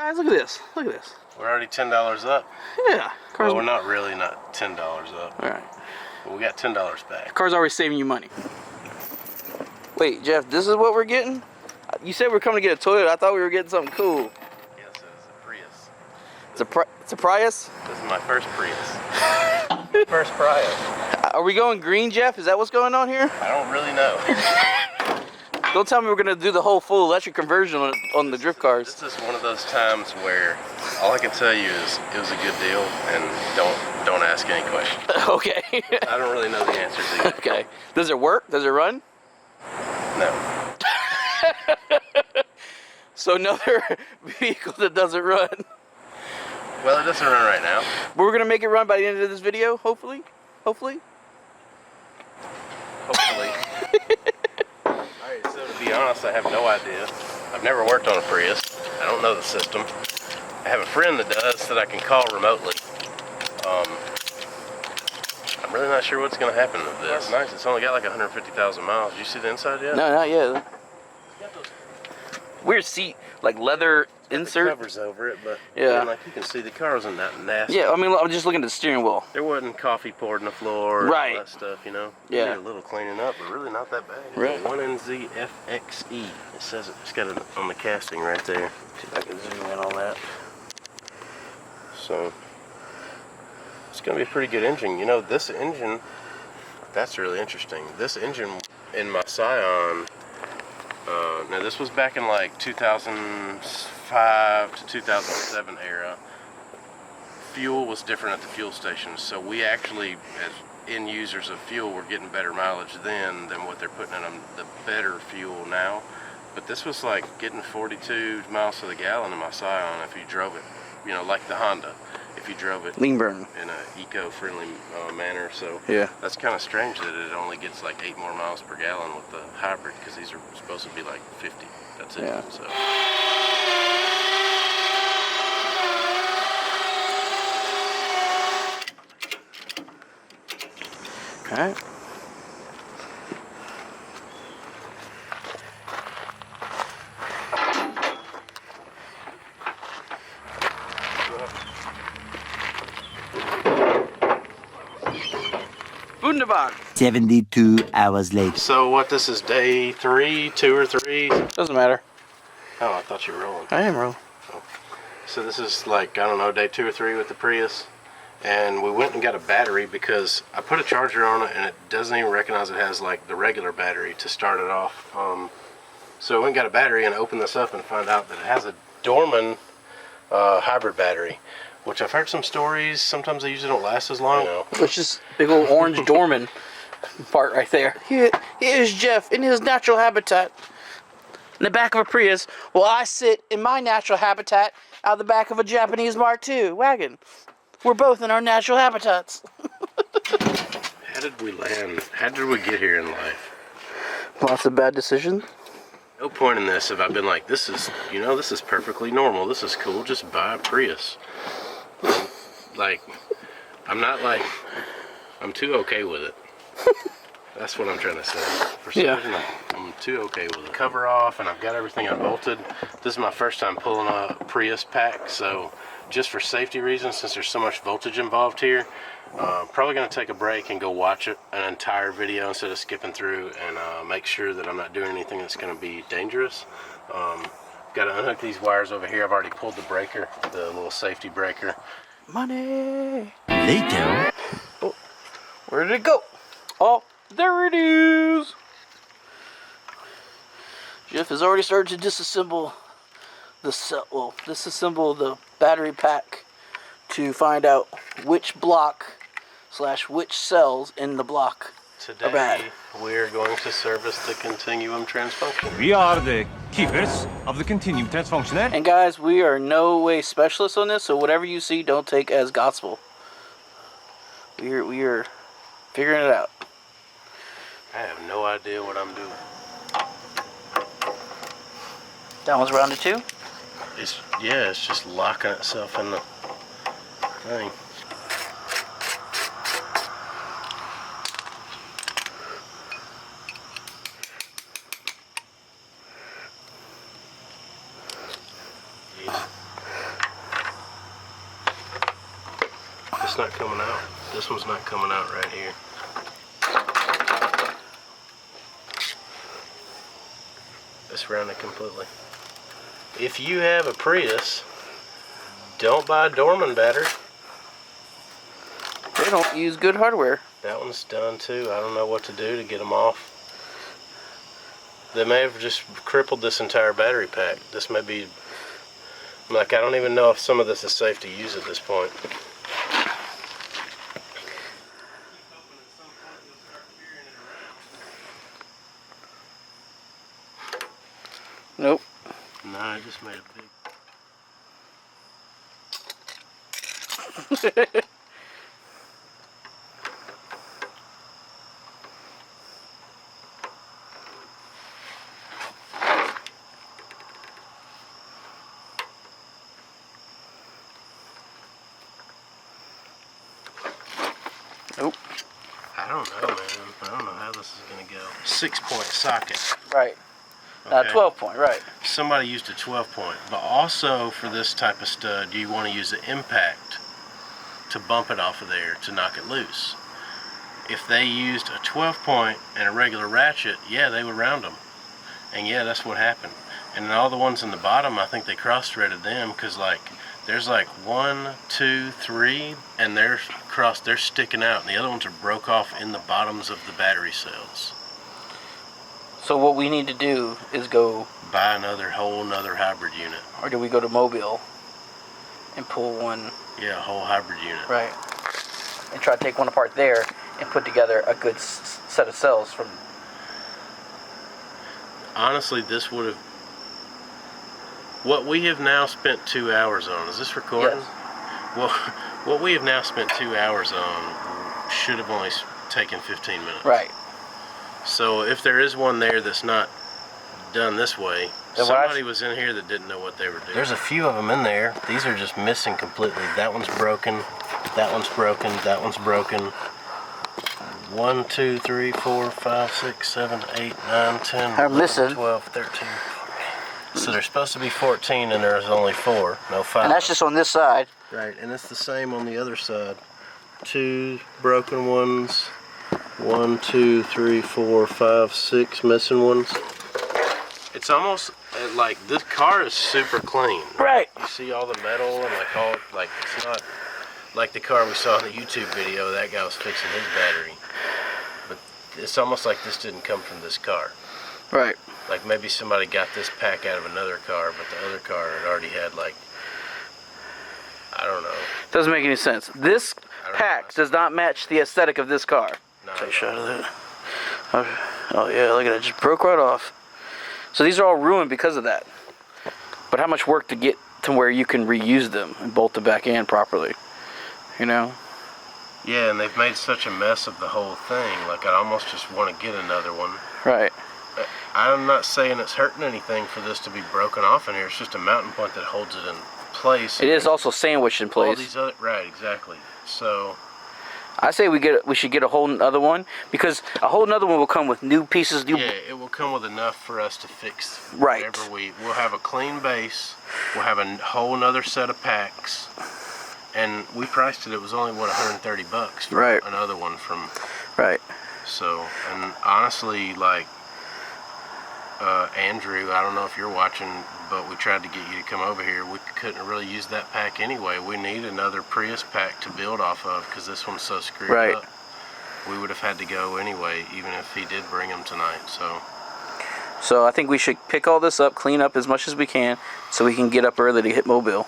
Guys, look at this. Look at this. We're already $10 up. Yeah. Well, we're not really not $10 up. All right. But we got $10 back. Car's already saving you money. Wait, Jeff, this is what we're getting? You said we're coming to get a Toyota. I thought we were getting something cool. Yes, it's a Prius. It's a Prius? This is my first Prius. First Prius. Are we going green, Jeff? Is that what's going on here? I don't really know. Don't tell me we're gonna do the whole full electric conversion on the drift cars. This is one of those times where all I can tell you is it was a good deal, and don't ask any questions. Okay. I don't really know the answers either. Okay. Does it work? Does it run? No. So another vehicle that doesn't run. Well, it doesn't run right now. But we're gonna make it run by the end of this video, hopefully. Hopefully. Hopefully. Alright, so to be honest, I have no idea. I've never worked on a Prius. I don't know the system. I have a friend that does that I can call remotely. I'm really not sure what's going to happen with this. It's nice. It's only got like 150,000 miles. Did you see the inside yet? No, not yet. Weird seat, like leather insert. The covers over it, but yeah, like you can see, the car wasn't that nasty. Yeah, I mean, I'm just looking at the steering wheel. There wasn't coffee poured on the floor, right? All that stuff, you know. Yeah. Need a little cleaning up, but really not that bad. Right. 1NZFXE. It says it's got it on the casting right there. See if I can zoom in on that. So it's going to be a pretty good engine. You know, this engine. That's really interesting. This engine in my Scion. Now this was back in like 2005 to 2007 era. Fuel was different at the fuel stations, so we actually, as end users of fuel, were getting better mileage then than what they're putting in the better fuel now. But this was like getting 42 miles to the gallon in my Scion if you drove it, you know, like the Honda, if you drove it lean burn in an eco-friendly manner. So yeah, that's kind of strange that it only gets like 8 more miles per gallon with the hybrid, because these are supposed to be like 50. That's it. Yeah. So. Okay. Wunderbar. 72 hours later. So what, this is day 3, 2 or 3? Doesn't matter. Oh, I thought you were rolling. I am rolling. Oh. So this is like, I don't know, day 2 or 3 with the Prius. And we went and got a battery because I put a charger on it and it doesn't even recognize it has like the regular battery to start it off. So we went and got a battery and opened this up and found out that it has a Dorman hybrid battery, which I've heard some stories. Sometimes they usually don't last as long. It's just big old orange Dorman part right there. Here's Jeff in his natural habitat in the back of a Prius, while I sit in my natural habitat out the back of a Japanese Mark II wagon. We're both in our natural habitats. How did we land? How did we get here in life? Lots of bad decisions. No point in this if I've been like, this is, you know, this is perfectly normal. This is cool. Just buy a Prius. Like, I'm not like, I'm too okay with it. That's what I'm trying to say. For some reason, I'm too okay with it. Cover off, and I've got everything unbolted. This is my first time pulling a Prius pack, so just for safety reasons, since there's so much voltage involved here, probably going to take a break and go watch an entire video instead of skipping through, and make sure that I'm not doing anything that's going to be dangerous. Got to unhook these wires over here. I've already pulled the breaker, the little safety breaker. Money. Later. Oh, where did it go? Oh, there it is. Jeff has already started to disassemble the cell. Well, disassemble the battery pack to find out which block / which cells in the block are bad. Today we're going to service the continuum transfunction. We are the keepers of the continuum transfunction. And guys, we are no way specialists on this, so whatever you see, don't take as gospel. We are figuring it out. I have no idea what I'm doing. That one's rounded too? It's just locking itself in the thing. It's not coming out. This one's not coming out right here. It's rounded completely. If you have a Prius, don't buy a Dorman battery. They don't use good hardware. That one's done too. I don't know what to do to get them off. They may have just crippled this entire battery pack. This may be, like, I don't even know if some of this is safe to use at this point. Nope. No, I just made a big. Nope. I don't know, man. I don't know how this is going to go. 6-point socket. Right. Okay. 12 point, right. Somebody used a 12-point, but also for this type of stud, you want to use the impact to bump it off of there to knock it loose. If they used a 12-point and a regular ratchet, yeah, they would round them. And yeah, that's what happened. And then all the ones in the bottom, I think they cross-threaded them because, like, there's like 1, 2, 3, and they're sticking out, and the other ones are broke off in the bottoms of the battery cells. So what we need to do is go, Buy whole nother hybrid unit. or do we go to Mobile and pull one? Yeah, a whole hybrid unit. Right. And try to take one apart there and put together a good set of cells from. Honestly, this would have. What we have now spent 2 hours on. Is this recording? Yes. Well, what we have now spent 2 hours on should have only taken 15 minutes. Right. So if there is one there that's not done this way, Then somebody was in here that didn't know what they were doing. There's a few of them in there. These are just missing completely. That one's broken. That one's broken. That one's broken. 1, 2, 3, 4, 5, 6, 7, 8, 9, 10, Are 11, missing. 12, 13, 14. So there's supposed to be 14 and there's only 4. No, 5. And that's just on this side. Right, and it's the same on the other side. 2 broken ones. 1, 2, 3, 4, 5, 6 missing ones. It's almost like this car is super clean. Right. You see all the metal and it's not like the car we saw in the YouTube video. That guy was fixing his battery, but it's almost like this didn't come from this car. Right. Like maybe somebody got this pack out of another car, but the other car had already had, like, I don't know. Doesn't make any sense. This pack does not match the aesthetic of this car. No, Take a shot of that. Oh yeah, look at it, it just broke right off. So these are all ruined because of that. But how much work to get to where you can reuse them and bolt them back in properly, you know? Yeah, and they've made such a mess of the whole thing. Like, I almost just want to get another one. Right. I'm not saying it's hurting anything for this to be broken off in here. It's just a mounting point that holds it in place. It is also sandwiched in All place. these other, right, exactly. So I say we should get a whole other one, because a whole other one will come with new pieces. yeah, it will come with enough for us to fix Right. whatever we'll have a clean base. We'll have a whole nother set of packs, and we priced it. It was only $130 for Right. another one from. Right. So, and honestly, like, Andrew, I don't know if you're watching, but we tried to get you to come over here. We couldn't really use that pack anyway. We need another Prius pack to build off of because this one's so screwed Right. up. We would have had to go anyway, even if he did bring them tonight. So I think we should pick all this up, clean up as much as we can, so we can get up early to hit Mobile.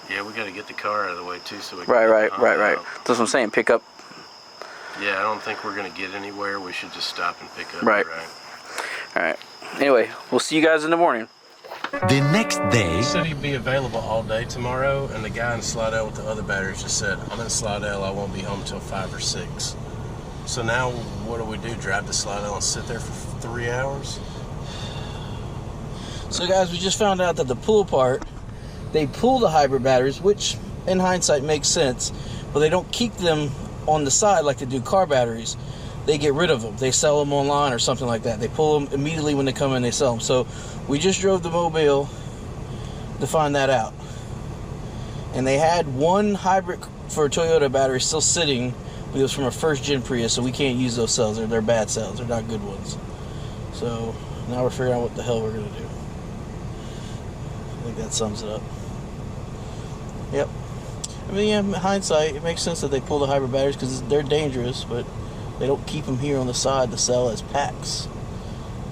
Yeah, we got to get the car out of the way too, so we can Right. get the Honda That's out. what I'm saying. Pick up. Yeah, I don't think we're gonna get anywhere. We should just stop and pick up. Right. All right. Anyway, we'll see you guys in the morning. The next day, He said he'd be available all day tomorrow, and the guy in Slidell with the other batteries just said, I'm in Slidell, I won't be home till 5 or 6. So now what do? Drive to Slidell and sit there for 3 hours? So guys, we just found out that the pull apart, they pull the hybrid batteries, which in hindsight makes sense, but they don't keep them on the side like they do car batteries. They get rid of them. They sell them online or something like that. They pull them immediately when they come in, they sell them. So we just drove to Mobile to find that out. And they had one hybrid for a Toyota battery still sitting. It was from a first-gen Prius, so we can't use those cells. They're bad cells. They're not good ones. So now we're figuring out what the hell we're going to do. I think that sums it up. Yep. I mean, yeah, in hindsight, it makes sense that they pull the hybrid batteries because they're dangerous, but they don't keep them here on the side to sell as packs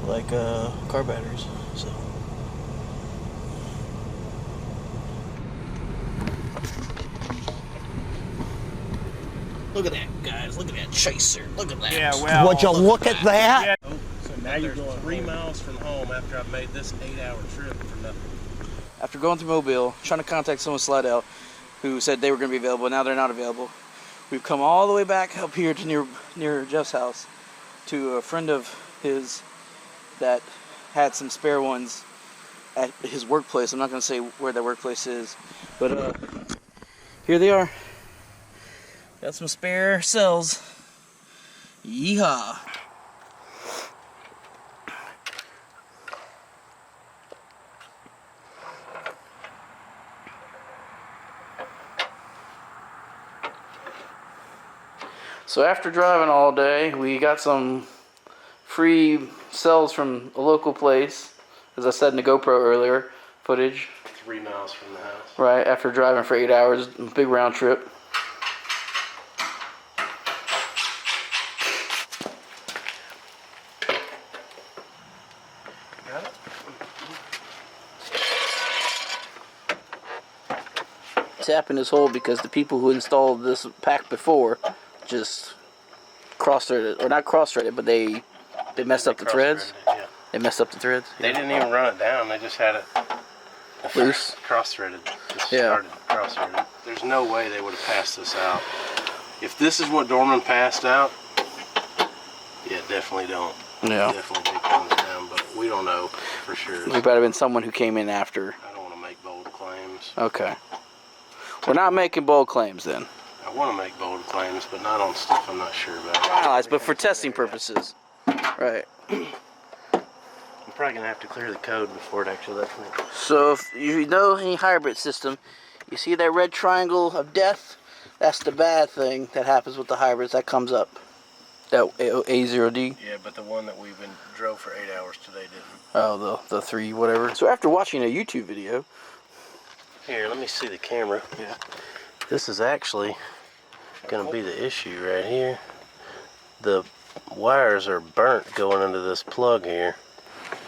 like car batteries. So. Look at that, guys. Look at that chaser. Look at that. Yeah, well. Would you look at that? Yeah. So now you're going 3 miles from home after I've made this 8-hour trip for nothing. After going through Mobile, trying to contact someone slide out who said they were going to be available, now they're not available. We've come all the way back up here to near Jeff's house to a friend of his that had some spare ones at his workplace. I'm not going to say where that workplace is, but here they are. Got some spare cells. Yeehaw. So after driving all day, we got some free cells from a local place, as I said in the GoPro earlier, footage. 3 miles from the house. Right, after driving for 8 hours, big round trip. Got it? Tapping this hole because the people who installed this pack before just cross-threaded, or not cross-threaded, but they messed up the threads. Yeah. They messed up the threads. They didn't even run it down. They just had it Loose. cross-threaded. Just Yeah. started cross-threaded. There's no way they would have passed this out. If this is what Dorman passed out, yeah, definitely don't. Yeah. Definitely take thumbs down, but we don't know for sure. It might have been someone who came in after. I don't want to make bold claims. Okay. We're not making bold claims then. I want to make bold claims, but not on stuff I'm not sure about. Finalized, but for testing purposes. Right. I'm probably going to have to clear the code before it actually lets me. So if you know any hybrid system, you see that red triangle of death? That's the bad thing that happens with the hybrids. That comes up. That A0D. Yeah, but the one that we've been drove for 8 hours today didn't. Oh, the 3 whatever. So after watching a YouTube video. Here, let me see the camera. Yeah. This is actually going to be the issue right here. The wires are burnt going into this plug here.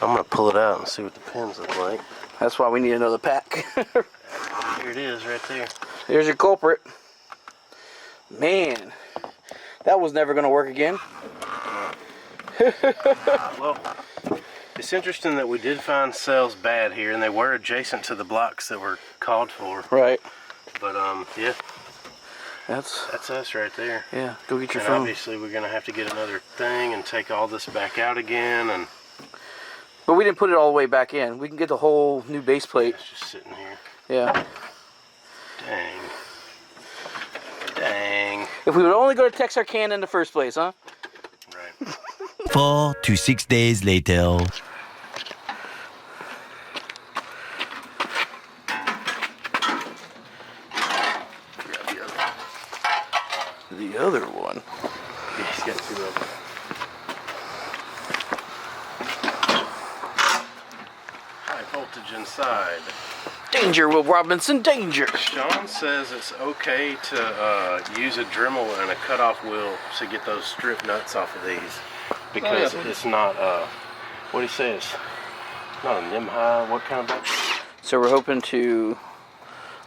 I'm going to pull it out and see what the pins look like. That's why we need another pack. Here it is right there. Here's your culprit. Man, that was never going to work again. Well, it's interesting that we did find cells bad here, and they were adjacent to the blocks that were called for. Right. But yeah, That's us right there. yeah. Go get your And phone. obviously we're gonna have to get another thing and take all this back out again, and But we didn't put it all the way back in. We can get the whole new base plate. it's just sitting here. Yeah. Dang. Dang. If we would only go to Texarkana in the first place, huh? Right. 4 to 6 days later. The other one. Yeah, he's got 2 of them. High voltage inside. Danger, Will Robinson, danger. Sean says it's okay to use a Dremel and a cutoff wheel to get those strip nuts off of these, because it's not what do you say, it's not a Nimhi. What kind of battery? So we're hoping to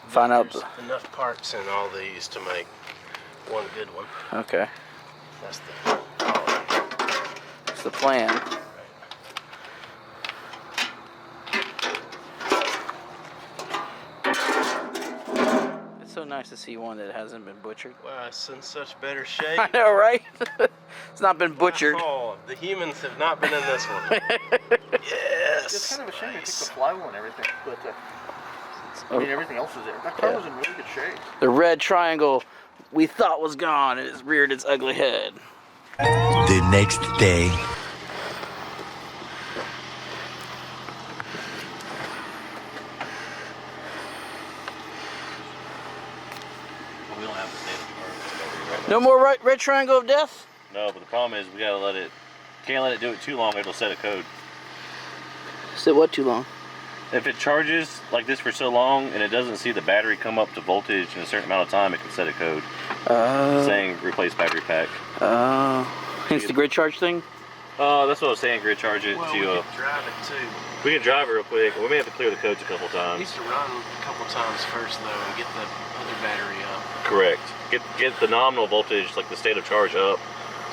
find out. There's enough parts in all these to make one good one. Okay, That's the that's the plan. It's so nice to see one that hasn't been butchered. Wow, it's in such better shape. I know, right? It's not been butchered. Oh, the humans have not been in this one. Yes. It's kind of a shame they took the flywheel and everything, but I mean everything else was there. That car was in really good shape. The red triangle we thought was gone, and it's reared its ugly head. The next day. We don't have the state of battery right now. No more red triangle of death? No, but the problem is we gotta let it. Can't let it do it too long. It'll set a code. Sit what too long? If it charges like this for so long and it doesn't see the battery come up to voltage in a certain amount of time, it can set a code saying replace battery pack. Hence the grid charge thing? That's what I was saying. Grid charge it Well, to. we can drive it too. We can drive it real quick. We may have to clear the codes a couple It times. needs to run a couple times first though and get the other battery up. Correct. Get the nominal voltage, like the state of charge, up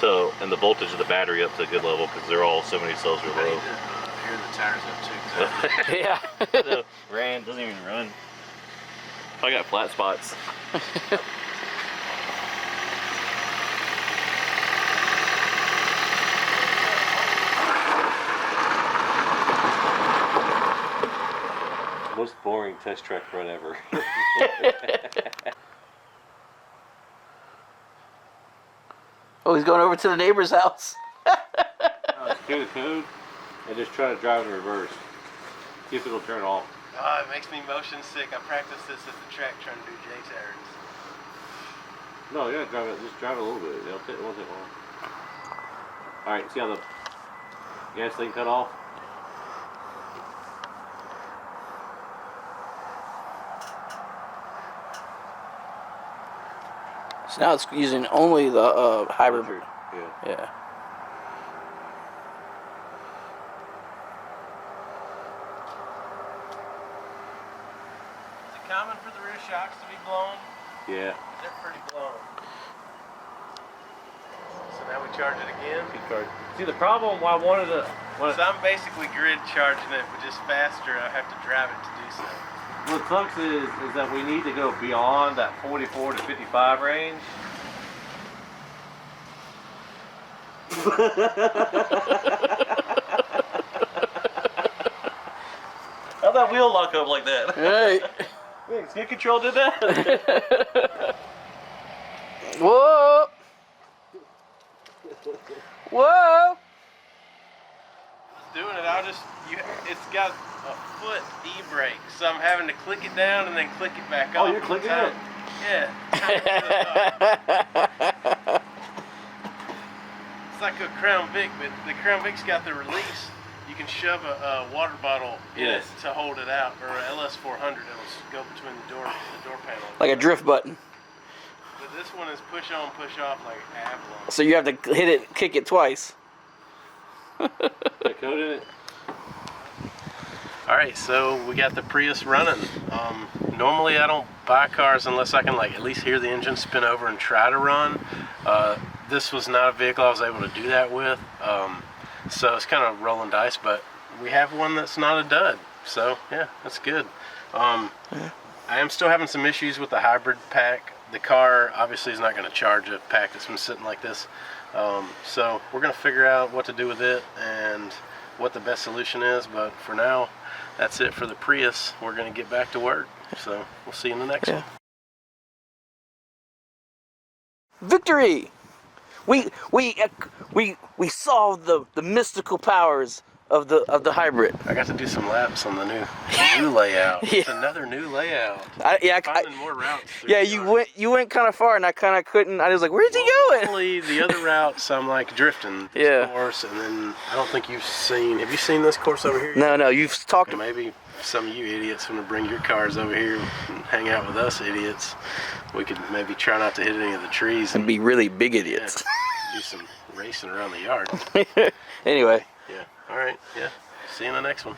to, and the voltage of the battery up to a good level because they're all so many cells are I low. need to hear the tires up too. 'Cause Yeah. Doesn't even run. I got flat spots. Most boring test track run ever. Oh, he's going over to the neighbor's house. Clear the code and just try to drive in reverse. See if it'll turn off. Oh, it makes me motion sick. I practiced this at the track trying to do Jake's errands. No, you gotta drive it. Just drive it a little bit. It won't take long. All right. See how the gas thing cut off? So now it's using only the hybrid. Yeah. Yeah. Is it common for the rear shocks to be blown? Yeah. They're pretty blown. So now we charge it again. See, the problem why I wanted to. So I'm basically grid charging it, but just faster. I have to drive it to do so. What sucks is that we need to go beyond that 44 to 55 range. How'd that wheel lock up like that? Hey. Wait, skid control did that? Whoa. Whoa. Doing it, it's got a foot e-brake, so I'm having to click it down and then click it back up. Oh, you're clicking it? Yeah. It's like a Crown Vic, but the Crown Vic's got the release. You can shove a water bottle in it to hold it out, or a LS400 that'll go between the door panel. Like a drift button. But this one is push on, push off like Avalon. So you have to hit it, kick it twice. Got code in it? Alright, so we got the Prius running. Normally I don't buy cars unless I can at least hear the engine spin over and try to run. This was not a vehicle I was able to do that with. So it's kind of rolling dice, but we have one that's not a dud. So yeah, that's good. I am still having some issues with the hybrid pack. The car obviously is not going to charge a pack that's been sitting like this. So we're going to figure out what to do with it and what the best solution is, but for now that's it for the Prius. We're going to get back to work, so we'll see you in the next one. Victory! We solved the mystical powers of the hybrid. I got to do some laps on the new layout. It's another new layout. Finding more routes. Yeah, you went kind of far, and I kind of couldn't. I was like, "Where's he going?" Normally, the other routes, I'm like drifting this course, and then I don't think you've seen. Have you seen this course over here? No, you've talked. Maybe some of you idiots want to bring your cars over here and hang out with us idiots. We could maybe try not to hit any of the trees And be really big idiots. do some racing around the yard. Anyway. Yeah. All right. Yeah. See you in the next one.